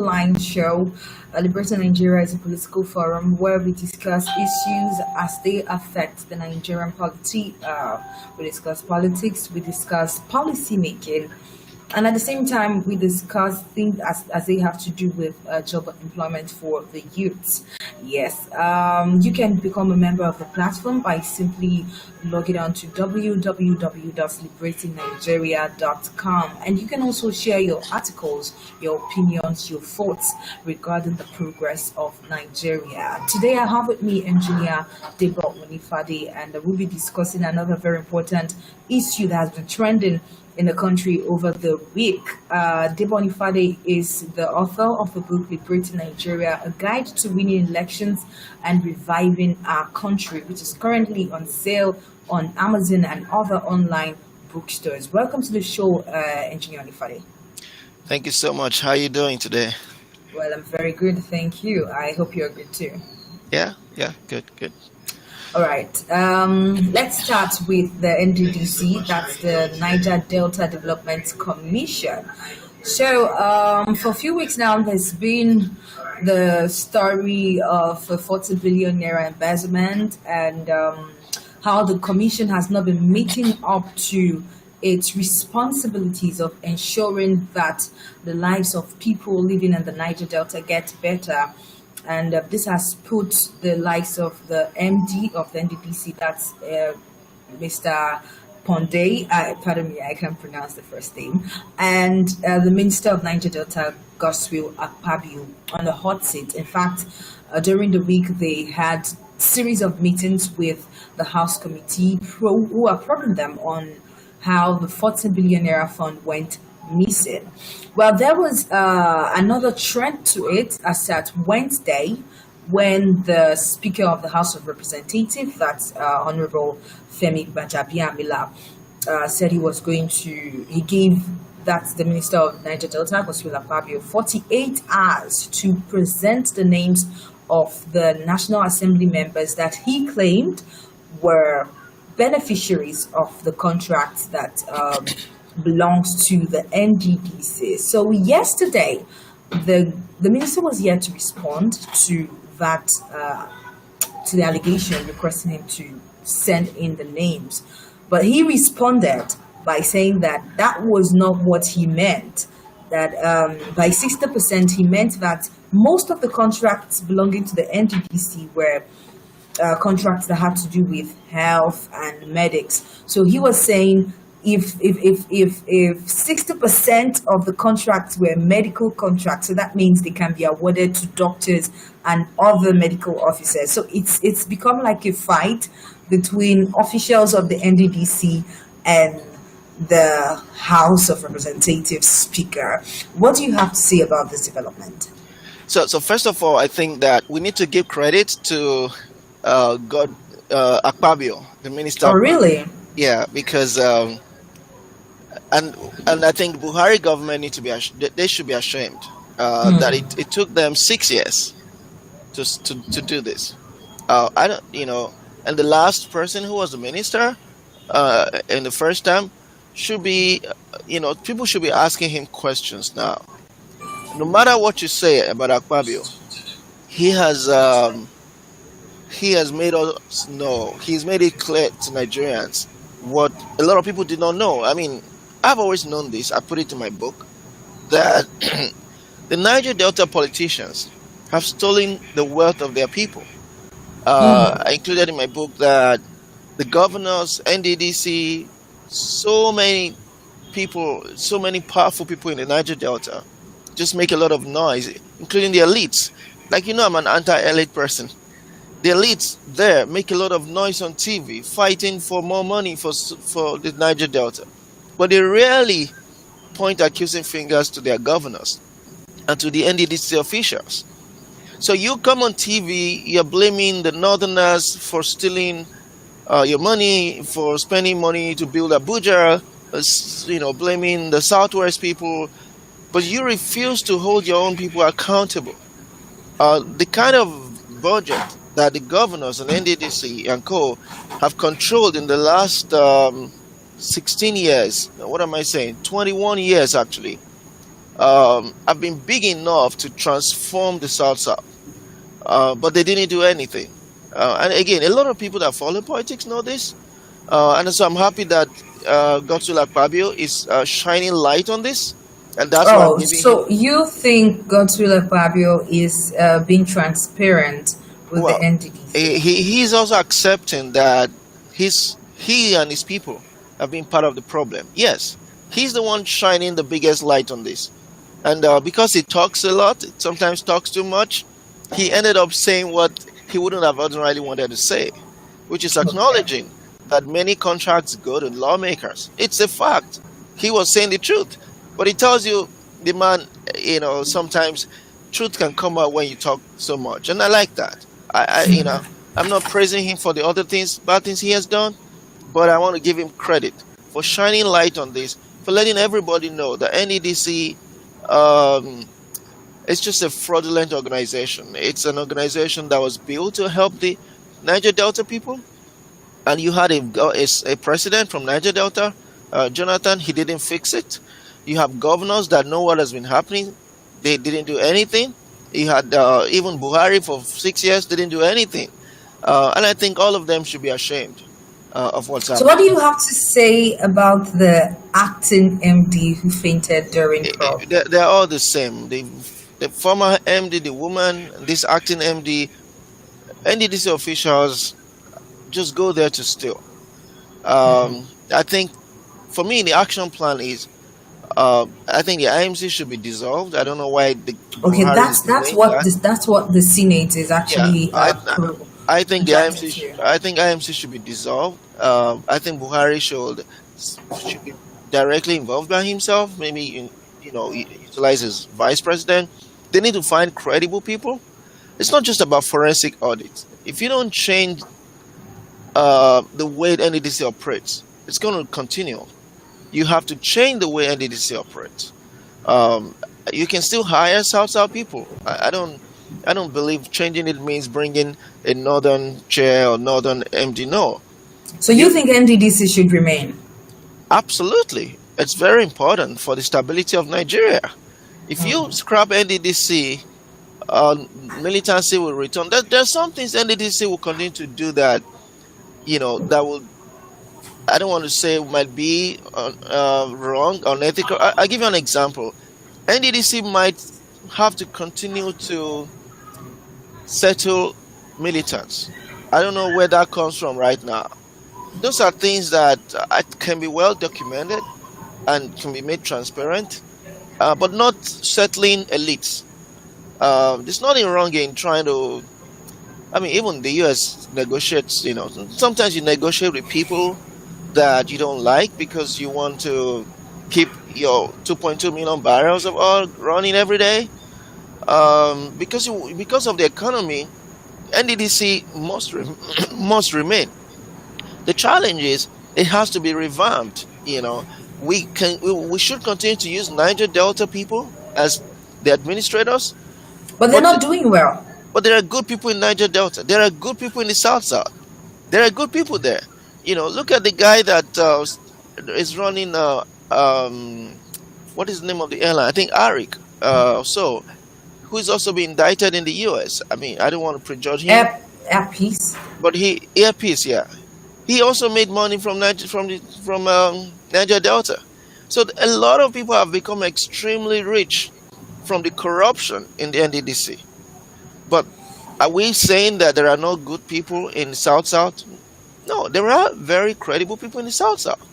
online show. Liberating Nigeria is a political forum where we discuss issues as they affect the Nigerian polity. We discuss politics, we discuss policy making, and at the same time, we discuss things as they have to do with job employment for the youths. Yes, you can become a member of the platform by simply logging on to www.liberatingnigeria.com, and you can also share your articles, your opinions, your thoughts regarding the progress of Nigeria. Today, I have with me engineer Gbajabiamila, and we'll be discussing another very important issue that has been trending in the country over the week. Gbajabiamila is the author of the book Liberating Nigeria, a guide to winning elections and reviving our country, which is currently on sale on Amazon and other online bookstores. Welcome to the show, Engineer Gbajabiamila. Thank you so much. How are you doing today? Well, I'm very good, thank you. I hope you're good too. Yeah, good. All right, let's start with the NDDC, that's the Niger Delta Development Commission. So for a few weeks now, there's been the story of a 40 billion naira embezzlement and how the commission has not been meeting up to its responsibilities of ensuring that the lives of people living in the Niger Delta get better. And this has put the likes of the MD of the NDDC, that's Mr. Pondé, pardon me, I can't pronounce the first name, and the Minister of Niger Delta, Godswill, Akpabio, on the hot seat. In fact, during the week, they had series of meetings with the House Committee who are probing them on how the 40 billion naira fund went missing. Well, there was another trend to it as at Wednesday when the Speaker of the House of Representatives, that's Honorable Gbajabiamila, said he gave that's the Minister of Niger Delta, Akpabio, 48 hours to present the names of the National Assembly members that he claimed were beneficiaries of the contracts that belongs to the NDDC. So yesterday, the minister was yet to respond to that to the allegation requesting him to send in the names, but he responded by saying that was not what he meant. That by 60%, he meant that most of the contracts belonging to the NDDC were contracts that had to do with health and medics. So he was saying if 60% of the contracts were medical contracts, so that means they can be awarded to doctors and other medical officers. So it's become like a fight between officials of the NDDC and the House of Representatives Speaker. What do you have to say about this development? So first of all, I think that we need to give credit to Akpabio, the minister. Oh, really? Yeah, because and I think Buhari government need to be they should be ashamed that it took them 6 years to do this. I don't, and the last person who was the minister in the first time should be, people should be asking him questions now. No matter what you say about Akpabio, he has made us know. He's made it clear to Nigerians what a lot of people did not know. I mean, I've always known this. I put it in my book that the Niger Delta politicians have stolen the wealth of their people. I included in my book that the governors, NDDC, so many people, so many powerful people in the Niger Delta just make a lot of noise, including the elites. Like, I'm an anti-elite person. The elites there make a lot of noise on TV, fighting for more money for the Niger Delta. But they rarely point accusing fingers to their governors and to the NDDC officials. So you come on TV, you're blaming the northerners for stealing your money, for spending money to build Abuja, blaming the southwest people, but you refuse to hold your own people accountable. The kind of budget that the governors and NDDC and co have controlled in the last 16 years, what am I saying? 21 years actually. have been big enough to transform the South South, but they didn't do anything. And again, a lot of people that follow politics know this, and so I'm happy that Godswill Akpabio is shining light on this, and that's why I'm Oh, giving him. so you think Godswill Akpabio is being transparent with the Well, NDDC? he's also accepting that he and his people have been part of the problem. Yes, he's the one shining the biggest light on this, and because he talks a lot, sometimes talks too much, he ended up saying what he wouldn't have ordinarily wanted to say, which is Okay. acknowledging that many contracts go to lawmakers. It's a fact. He was saying the truth, but he tells you, the man, sometimes truth can come out when you talk so much, and I like that. I'm not praising him for the other things, bad things he has done, but I want to give him credit for shining light on this, for letting everybody know that NEDC, um, it's just a fraudulent organization. It's an organization that was built to help the Niger Delta people, and you had a president from Niger Delta, Jonathan. He didn't fix it. You have governors that know what has been happening. They didn't do anything. You had even Buhari for 6 years didn't do anything, and I think all of them should be ashamed of what's So, what do happening. you have to say about the acting MD who fainted during probe? They're all the same. The former MD, the woman, this acting MD, NDDC officials just go there to steal. I think for me, the action plan is, I think the IMC should be dissolved. I don't know why the Okay, Buhari is delaying that. that's what the Senate is Yeah, actually I think the projecting IMC to. I think IMC should be dissolved. I think Buhari should be directly involved by himself. Maybe utilize his vice president. They need to find credible people. It's not just about forensic audits. If you don't change the way NDDC operates, it's going to continue. You have to change the way NDDC operates. Um, you can still hire South people. I don't believe changing it means bringing a northern chair or northern MD. No, So you you think NDDC should remain? absolutely. It's very important for the stability of Nigeria. If you scrap NDDC, militancy will return. There's some things NDDC will continue to do that that will. I don't want to say might be wrong, unethical. I'll give you an example. NDDC might have to continue to settle militants. I don't know where that comes from right now. Those are things that can be well documented and can be made transparent, but not settling elites. There's nothing wrong in trying to. I mean, even the US negotiates. Sometimes you negotiate with people that you don't like because you want to keep your 2.2 million barrels of oil running every day. Because of the economy, NDDC must remain. The challenge is it has to be revamped. We should continue to use Niger Delta people as the administrators, But they're but not doing well. there are good people in Niger Delta. There are good people in the South South. There are good people there. Look at the guy that is running. What is the name of the airline? I think Arik. Who is also being indicted in the U.S. I mean, I don't want to prejudge him, Air peace. but Earpiece, yeah, he also made money from Niger Delta. So a lot of people have become extremely rich from the corruption in the NDDC. But are we saying that there are no good people in the South South? No, there are very credible people in the South South.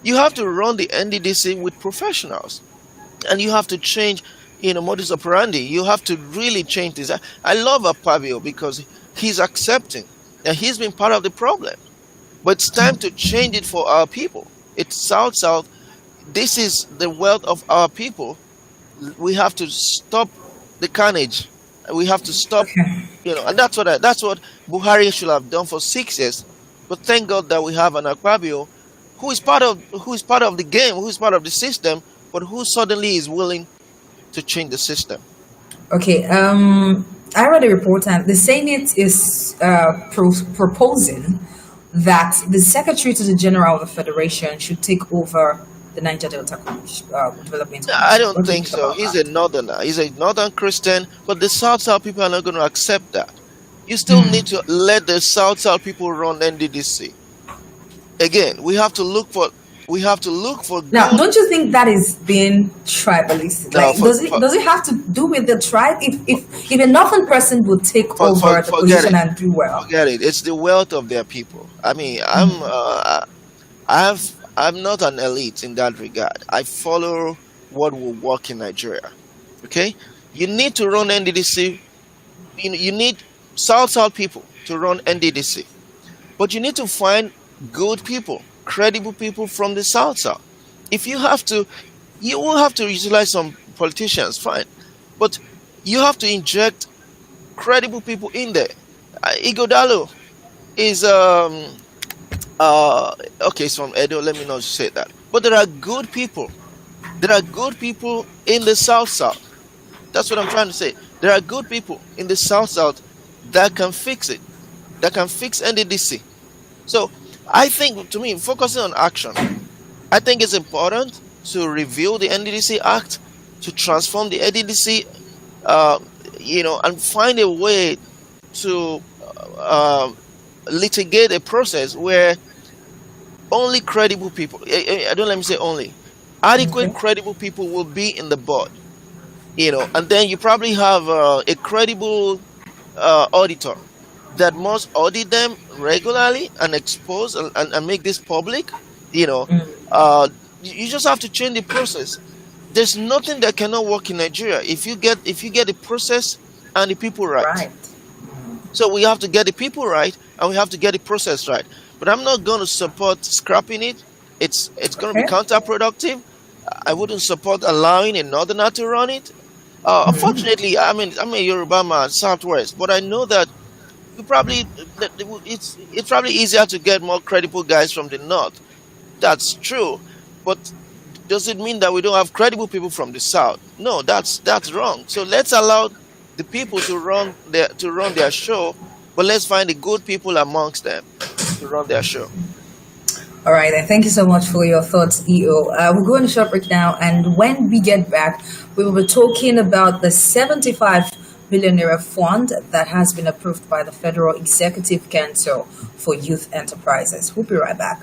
You have to run the NDDC with professionals, and you have to change, modus operandi. You have to really change this. I love Akpabio because he's accepting that he's been part of the problem, but it's time to change it for our people. It's South South. This is the wealth of our people. We have to stop the carnage. We have to stop, Okay. and that's what Buhari should have done for 6 years. But thank God that we have an Akpabio who is part of the game, who is part of the system, but who suddenly is willing to change the system. Okay. I read a report, and the Senate is proposing that the Secretary to the General of the Federation should take over the Niger Delta Development I Commission. don't What do you think think so. about He's a that? northerner. He's a northern Christian, but the South people are not going to accept that. You still need to let the South people run NDDC. Again, we have to look for Now, good. don't you think that is being tribalist? Now, Like, does it have to do with the tribe? If a northern person would take over the forget position it. and do well, Forget it. It's the wealth of their people. I mean, I'm not an elite in that regard. I follow what will work in Nigeria. Okay, you need to run NDDC. You need South people to run NDDC, but you need to find good people, credible people from the South. If you have to, you will have to utilize some politicians, fine, but you have to inject credible people in there. Igodalo is okay, it's from Edo. Let me not say that, but there are good people. There are good people in the South. That's what I'm trying to say. There are good people in the South that can fix it, that can fix NDDC. So I think, to me, focusing on action, I think it's important to review the NDDC Act, to transform the NDDC, uh, and find a way to litigate a process where only credible people, I don't let me say only, adequate okay, credible people will be in the board, and then you probably have a credible auditor that must audit them regularly and expose and make this public. You know, you just have to change the process. There's nothing that cannot work in Nigeria if you get the process and the people right. right? So we have to get the people right and we have to get the process right. But I'm not going to support scrapping it. It's going to be Okay. counterproductive. I wouldn't support allowing a northerner to run it. Unfortunately, I mean, I'm a Yoruba man, Southwest, but I know that it's probably easier to get more credible guys from the north. That's true, but does it mean that we don't have credible people from the south? No, that's wrong. So let's allow the people to run their show, but let's find the good people amongst them to run their show. All right, then. Thank you so much for your thoughts, EO. We're going to short break now, and when we get back, we will be talking about the 75 billion naira fund that has been approved by the Federal Executive Council for Youth Enterprises. We'll be right back.